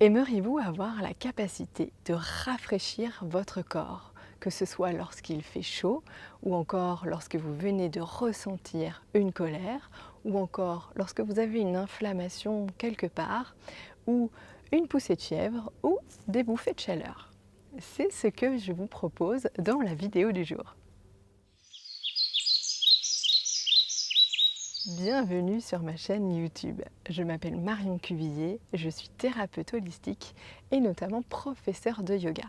Aimeriez-vous avoir la capacité de rafraîchir votre corps, que ce soit lorsqu'il fait chaud, ou encore lorsque vous venez de ressentir une colère, ou encore lorsque vous avez une inflammation quelque part, ou une poussée de fièvre, ou des bouffées de chaleur? C'est ce que je vous propose dans la vidéo du jour. Bienvenue sur ma chaîne YouTube. Je m'appelle Marion Cuvillier, je suis thérapeute holistique et notamment professeure de yoga.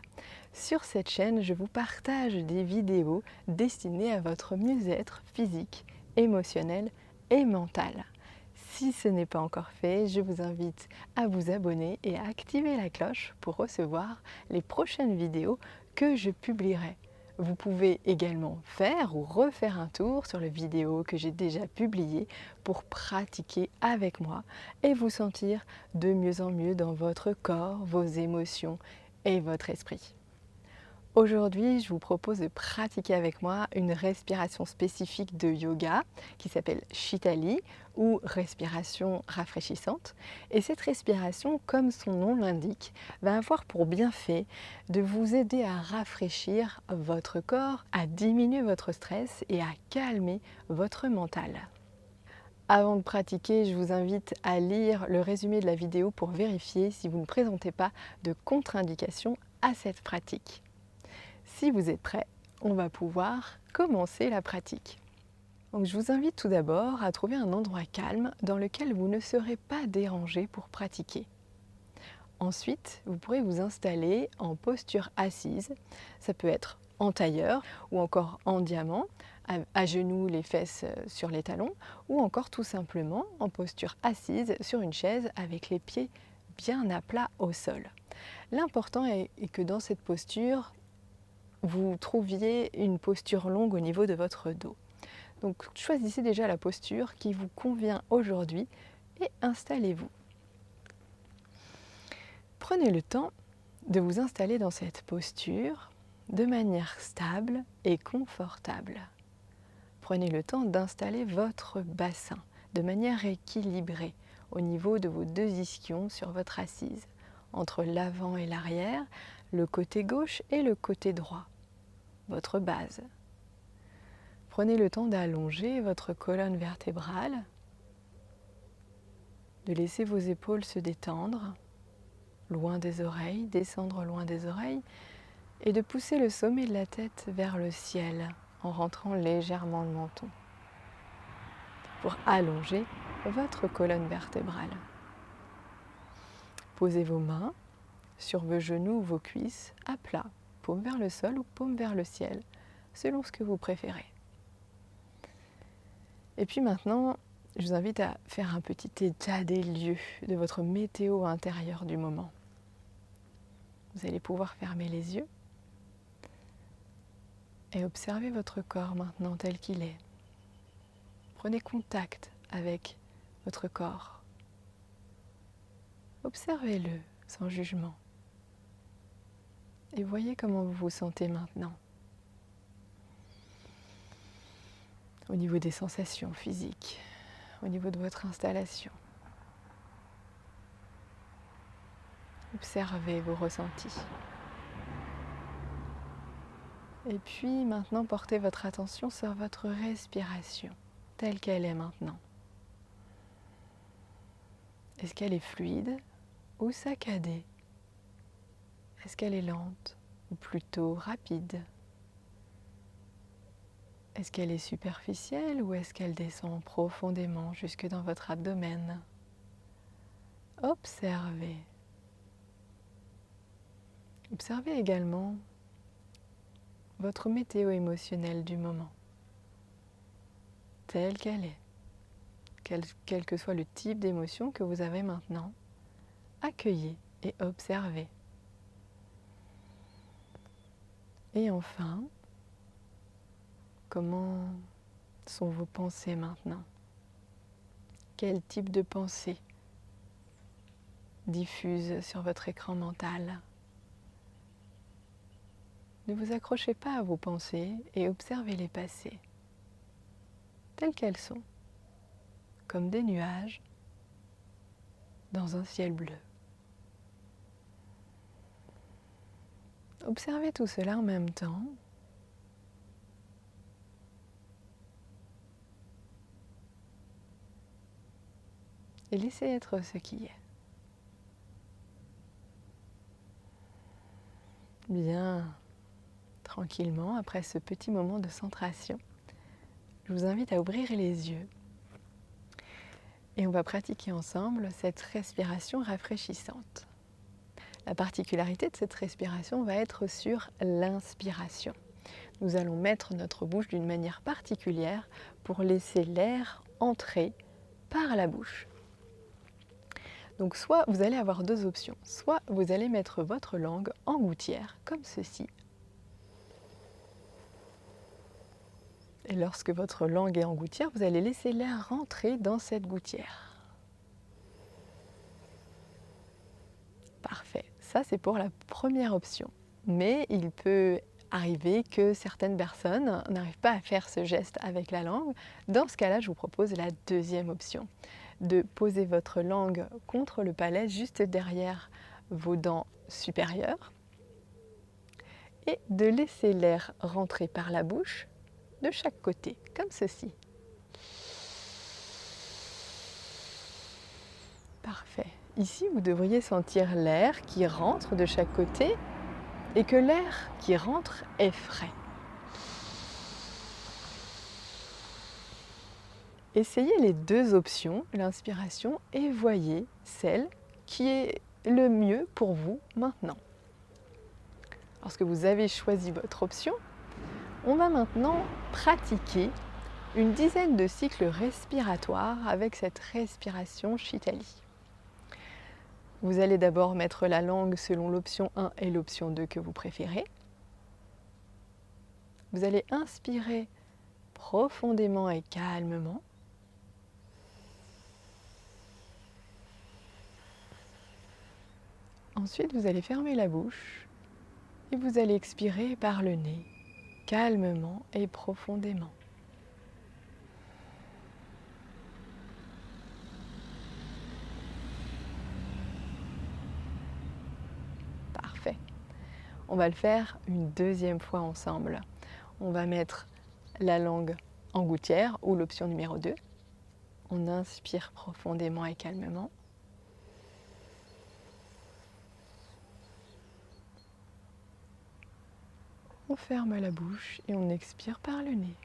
Sur cette chaîne, je vous partage des vidéos destinées à votre mieux-être physique, émotionnel et mental. Si ce n'est pas encore fait, je vous invite à vous abonner et à activer la cloche pour recevoir les prochaines vidéos que je publierai. Vous pouvez également faire ou refaire un tour sur les vidéos que j'ai déjà publiées pour pratiquer avec moi et vous sentir de mieux en mieux dans votre corps, vos émotions et votre esprit. Aujourd'hui, je vous propose de pratiquer avec moi une respiration spécifique de yoga qui s'appelle Shitali ou respiration rafraîchissante. Et cette respiration, comme son nom l'indique, va avoir pour bienfait de vous aider à rafraîchir votre corps, à diminuer votre stress et à calmer votre mental. Avant de pratiquer, je vous invite à lire le résumé de la vidéo pour vérifier si vous ne présentez pas de contre-indications à cette pratique. Si vous êtes prêts, on va pouvoir commencer la pratique. Donc, je vous invite tout d'abord à trouver un endroit calme dans lequel vous ne serez pas dérangé pour pratiquer. Ensuite, vous pourrez vous installer en posture assise. Ça peut être en tailleur ou encore en diamant, à genoux, les fesses sur les talons, ou encore tout simplement en posture assise sur une chaise avec les pieds bien à plat au sol. L'important est que dans cette posture, vous trouviez une posture longue au niveau de votre dos. Donc choisissez déjà la posture qui vous convient aujourd'hui et installez-vous. Prenez le temps de vous installer dans cette posture de manière stable et confortable. Prenez le temps d'installer votre bassin de manière équilibrée au niveau de vos deux ischions sur votre assise, entre l'avant et l'arrière, le côté gauche et le côté droit. Votre base. Prenez le temps d'allonger votre colonne vertébrale, de laisser vos épaules se détendre, loin des oreilles, descendre loin des oreilles, et de pousser le sommet de la tête vers le ciel en rentrant légèrement le menton, pour allonger votre colonne vertébrale. Posez vos mains sur vos genoux ou vos cuisses à plat, paume vers le sol ou paume vers le ciel, selon ce que vous préférez. Et puis maintenant, je vous invite à faire un petit état des lieux de votre météo intérieure du moment. Vous allez pouvoir fermer les yeux et observer votre corps maintenant tel qu'il est. Prenez contact avec votre corps. Observez-le sans jugement. Et voyez comment vous vous sentez maintenant. Au niveau des sensations physiques, au niveau de votre installation. Observez vos ressentis. Et puis maintenant, portez votre attention sur votre respiration, telle qu'elle est maintenant. Est-ce qu'elle est fluide ou saccadée? Est-ce qu'elle est lente ou plutôt rapide? Est-ce qu'elle est superficielle ou est-ce qu'elle descend profondément jusque dans votre abdomen? Observez. Observez également votre météo émotionnelle du moment, telle qu'elle est. Quel que soit le type d'émotion que vous avez maintenant, accueillez et observez. Et enfin, comment sont vos pensées maintenant? Quel type de pensée diffuse sur votre écran mental? Ne vous accrochez pas à vos pensées et observez-les passer, telles qu'elles sont, comme des nuages dans un ciel bleu. Observez tout cela en même temps. Et laissez être ce qui est. Bien, tranquillement, après ce petit moment de centration, je vous invite à ouvrir les yeux et on va pratiquer ensemble cette respiration rafraîchissante. La particularité de cette respiration va être sur l'inspiration. Nous allons mettre notre bouche d'une manière particulière pour laisser l'air entrer par la bouche. Donc soit vous allez avoir deux options, soit vous allez mettre votre langue en gouttière, comme ceci. Et lorsque votre langue est en gouttière, vous allez laisser l'air rentrer dans cette gouttière. Parfait, ça c'est pour la première option. Mais il peut arriver que certaines personnes n'arrivent pas à faire ce geste avec la langue. Dans ce cas-là, je vous propose la deuxième option, de poser votre langue contre le palais, juste derrière vos dents supérieures, et de laisser l'air rentrer par la bouche de chaque côté, comme ceci. Parfait. Ici, vous devriez sentir l'air qui rentre de chaque côté et que l'air qui rentre est frais. Essayez les deux options, l'inspiration, et voyez celle qui est le mieux pour vous maintenant. Lorsque vous avez choisi votre option, on va maintenant pratiquer une dizaine de cycles respiratoires avec cette respiration Shitali. Vous allez d'abord mettre la langue selon l'option 1 et l'option 2 que vous préférez. Vous allez inspirer profondément et calmement. Ensuite, vous allez fermer la bouche et vous allez expirer par le nez, calmement et profondément. Parfait. On va le faire une deuxième fois ensemble. On va mettre la langue en gouttière ou l'option numéro 2. On inspire profondément et calmement. On ferme la bouche et on expire par le nez.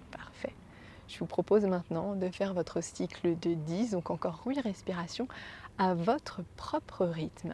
Parfait. Je vous propose maintenant de faire votre cycle de 10, donc encore 8 respirations, à votre propre rythme.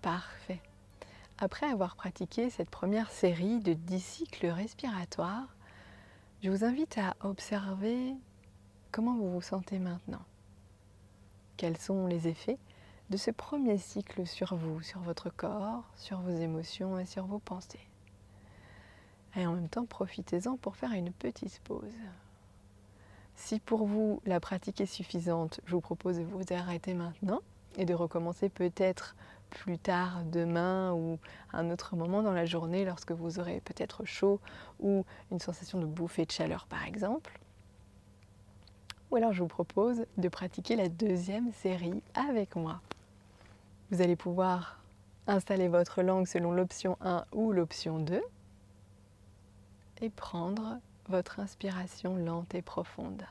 Parfait. Après avoir pratiqué cette première série de 10 cycles respiratoires, je vous invite à observer comment vous vous sentez maintenant. Quels sont les effets de ce premier cycle sur vous, sur votre corps, sur vos émotions et sur vos pensées. Et en même temps, profitez-en pour faire une petite pause. Si pour vous la pratique est suffisante, je vous propose de vous arrêter maintenant et de recommencer peut-être plus tard, demain ou à un autre moment dans la journée lorsque vous aurez peut-être chaud ou une sensation de bouffée de chaleur par exemple. Ou alors je vous propose de pratiquer la deuxième série avec moi. Vous allez pouvoir installer votre langue selon l'option 1 ou l'option 2 et prendre votre inspiration lente et profonde.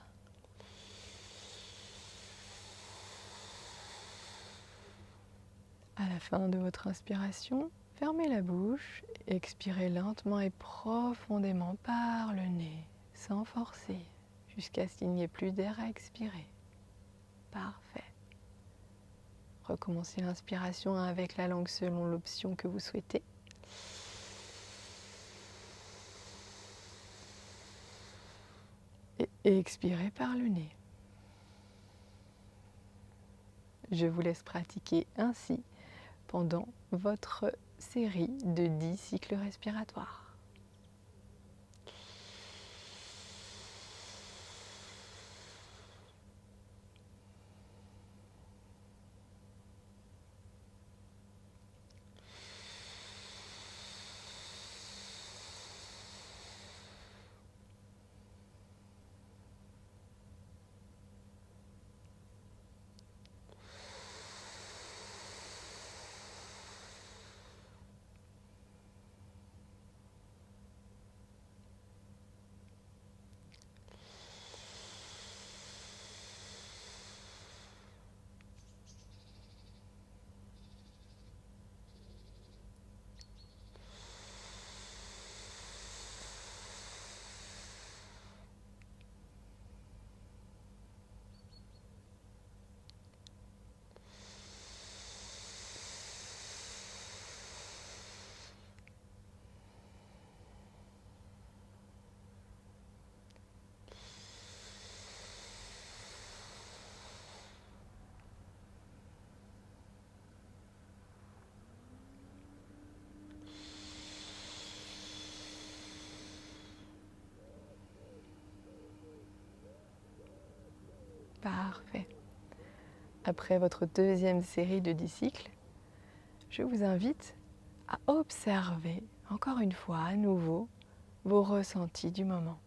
À la fin de votre inspiration, fermez la bouche, expirez lentement et profondément par le nez, sans forcer, jusqu'à ce qu'il n'y ait plus d'air à expirer. Parfait. Recommencez l'inspiration avec la langue selon l'option que vous souhaitez. Et expirez par le nez. Je vous laisse pratiquer ainsi pendant votre série de 10 cycles respiratoires. Parfait. Après votre deuxième série de 10 cycles, je vous invite à observer, encore une fois, à nouveau, vos ressentis du moment.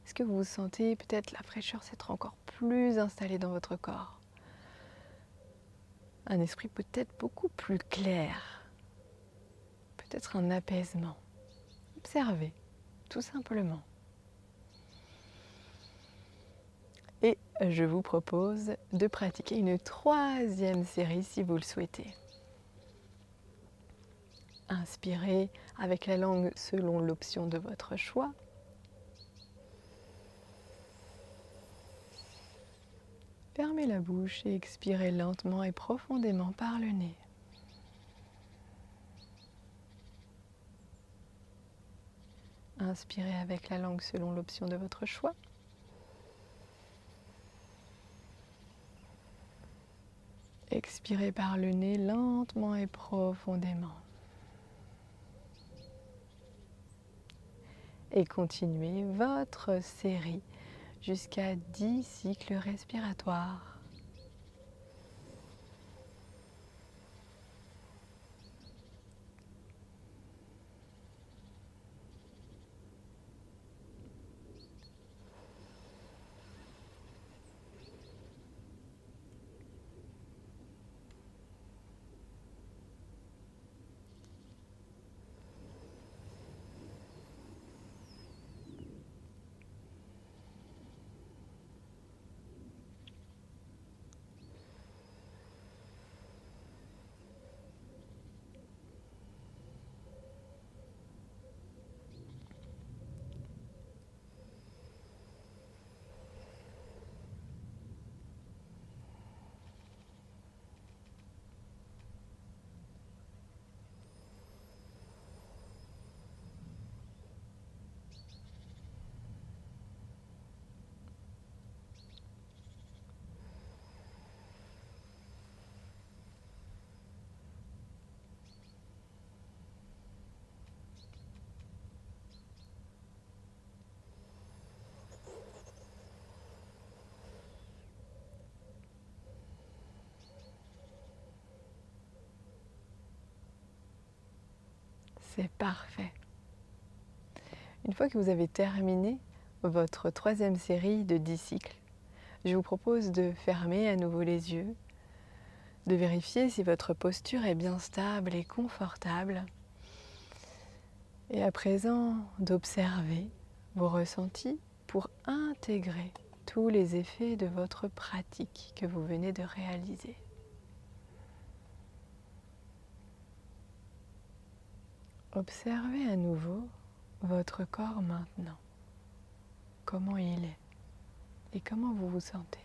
Est-ce que vous sentez peut-être la fraîcheur s'être encore plus installée dans votre corps? Un esprit peut-être beaucoup plus clair, peut-être un apaisement. Observez, tout simplement. Et je vous propose de pratiquer une troisième série si vous le souhaitez. Inspirez avec la langue selon l'option de votre choix. Fermez la bouche et expirez lentement et profondément par le nez. Inspirez avec la langue selon l'option de votre choix. Expirez par le nez lentement et profondément. Et continuez votre série jusqu'à 10 cycles respiratoires. C'est parfait. Une fois que vous avez terminé votre 3e série de 10 cycles, je vous propose de fermer à nouveau les yeux, de vérifier si votre posture est bien stable et confortable. Et à présent, d'observer vos ressentis pour intégrer tous les effets de votre pratique que vous venez de réaliser. Observez à nouveau votre corps maintenant, comment il est et comment vous vous sentez.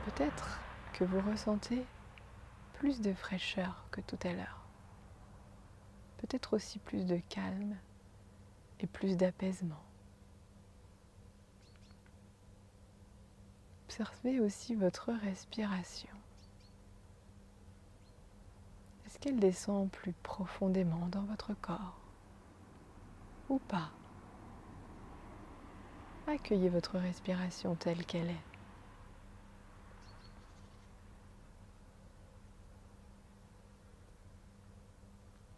Peut-être que vous ressentez plus de fraîcheur que tout à l'heure, peut-être aussi plus de calme et plus d'apaisement. Observez aussi votre respiration. Est-ce qu'elle descend plus profondément dans votre corps ou pas? Accueillez votre respiration telle qu'elle est.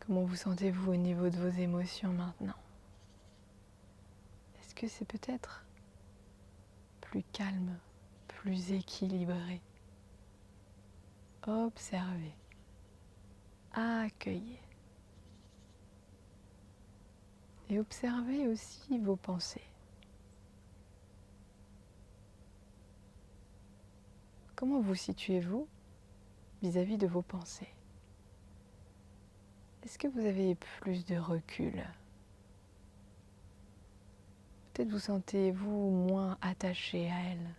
Comment vous sentez-vous au niveau de vos émotions maintenant? Est-ce que c'est peut-être plus calme, plus équilibré? Observez, accueillez. Et observez aussi vos pensées. Comment vous situez-vous vis-à-vis de vos pensées? Est-ce que vous avez plus de recul? Peut-être vous sentez-vous moins attaché à elles?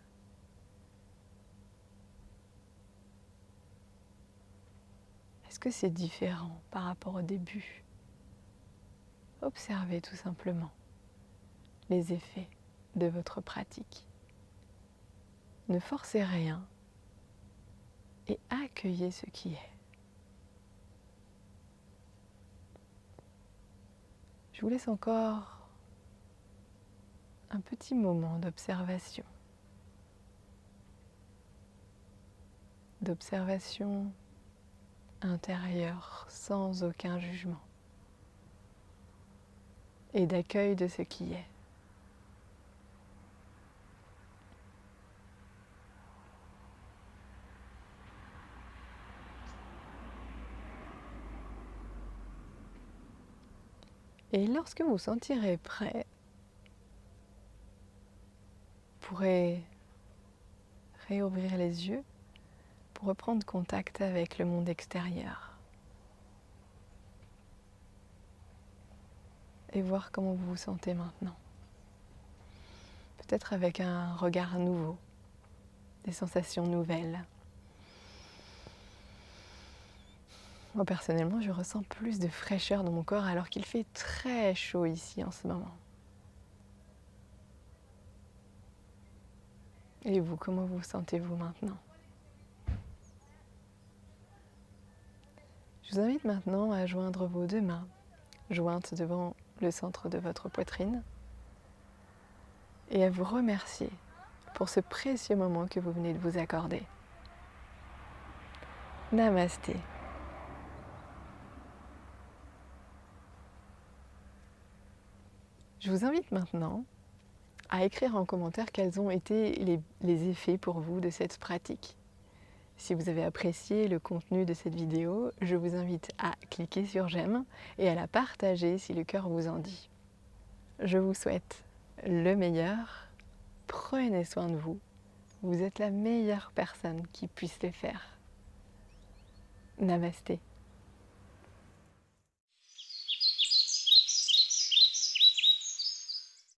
Est-ce que c'est différent par rapport au début? Observez tout simplement les effets de votre pratique. Ne forcez rien et accueillez ce qui est. Je vous laisse encore un petit moment d'observation. D'observation intérieure sans aucun jugement. Et d'accueil de ce qui est. Et lorsque vous sentirez prêt, vous pourrez réouvrir les yeux pour reprendre contact avec le monde extérieur et voir comment vous vous sentez maintenant. Peut-être avec un regard nouveau, des sensations nouvelles. Moi personnellement, je ressens plus de fraîcheur dans mon corps alors qu'il fait très chaud ici en ce moment. Et vous, comment vous sentez-vous maintenant? Je vous invite maintenant à joindre vos 2 mains, jointes devant le centre de votre poitrine, et à vous remercier pour ce précieux moment que vous venez de vous accorder. Namasté. Je vous invite maintenant à écrire en commentaire quels ont été les effets pour vous de cette pratique. Si vous avez apprécié le contenu de cette vidéo, je vous invite à cliquer sur j'aime et à la partager si le cœur vous en dit. Je vous souhaite le meilleur, prenez soin de vous, vous êtes la meilleure personne qui puisse le faire. Namasté.